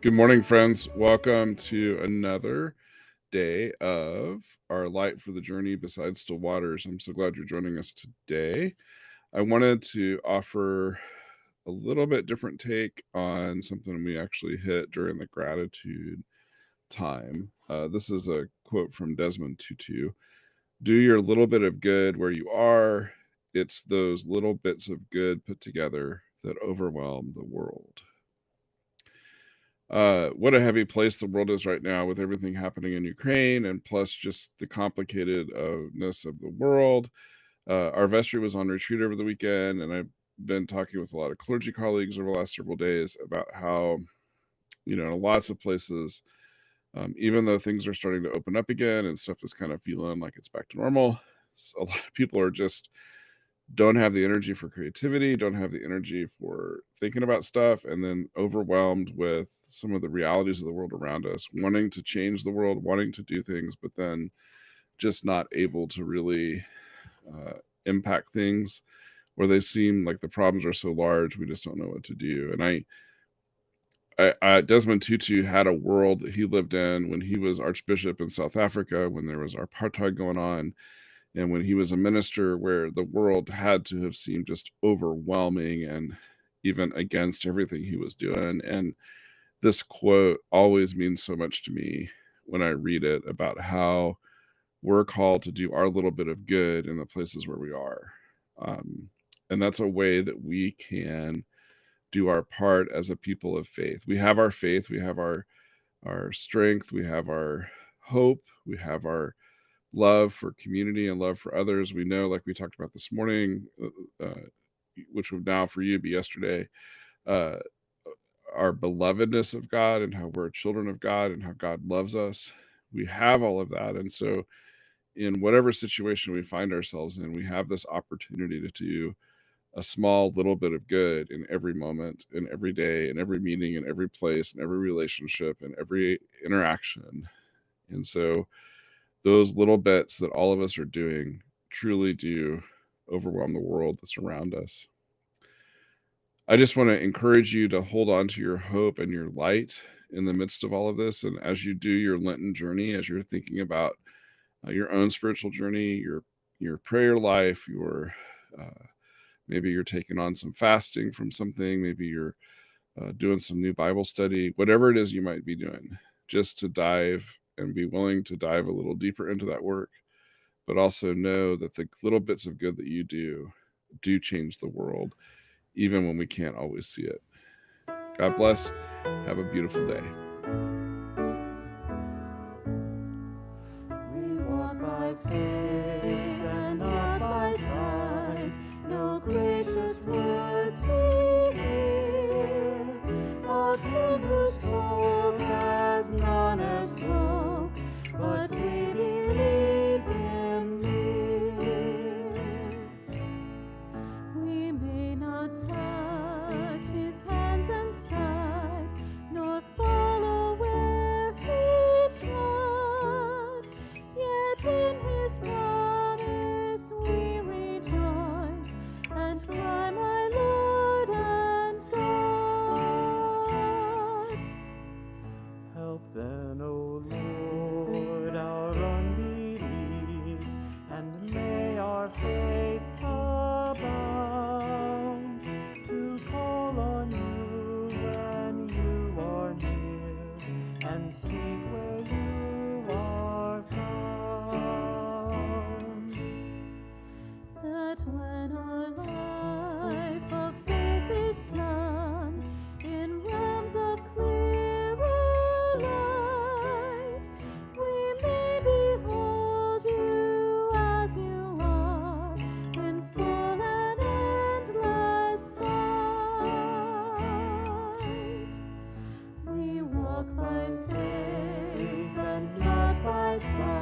Good morning, friends. Welcome to another day of our Light for the Journey Beside Still Waters. I'm so glad you're joining us today. I wanted to offer a little bit different take on something we actually hit during the gratitude time. This is a quote from Desmond Tutu. Do your little bit of good where you are. It's those little bits of good put together that overwhelm the world. What a heavy place the world is right now with everything happening in Ukraine, and plus just the complicatedness of the world. Our vestry was on retreat over the weekend, and I've been talking with a lot of clergy colleagues over the last several days about how, lots of places, even though things are starting to open up again and stuff is kind of feeling like it's back to normal, a lot of people are just don't have the energy for creativity, don't have the energy for thinking about stuff, and then overwhelmed with some of the realities of the world around us, wanting to change the world, wanting to do things, but then just not able to really impact things, where they seem like the problems are so large, we just don't know what to do. And Desmond Tutu had a world that he lived in when he was Archbishop in South Africa, when there was apartheid going on, and when he was a minister, where the world had to have seemed just overwhelming and even against everything he was doing. And this quote always means so much to me when I read it, about how we're called to do our little bit of good in the places where we are. And that's a way that we can do our part as a people of faith. We have our faith, we have our strength, we have our hope, we have our love for community and love for others. We know, like we talked about this morning, which would now for you be yesterday, uh, our belovedness of God and how we're children of God and how God loves us. We have all of that. And so, in whatever situation we find ourselves in, we have this opportunity to do a small little bit of good in every moment, in every day, in every meeting, in every place, in every relationship, in every interaction. And so, those little bits that all of us are doing truly do overwhelm the world that's around us. I just want to encourage you to hold on to your hope and your light in the midst of all of this. And as you do your Lenten journey, as you're thinking about your own spiritual journey, your prayer life, maybe you're taking on some fasting from something, maybe you're doing some new Bible study, whatever it is you might be doing, just to dive and be willing to dive a little deeper into that work, but also know that the little bits of good that you do change the world, even when we can't always see it. God bless. Have a beautiful day. We walk by faith and not by sight. No gracious words we hear of him who spoke as none else spoke, but we believe him near. We may not touch his hands and side, nor follow where he trod, yet in his promise we rejoice and cry, my Lord and God. Help then, O Lord, our unbelief, and may our faith abound, to call on you when you are near, and seek where you are found. That when our life of faith is done in realms of clearer light, we may behold you as you are, in full and endless sight. We walk by faith and not by sight.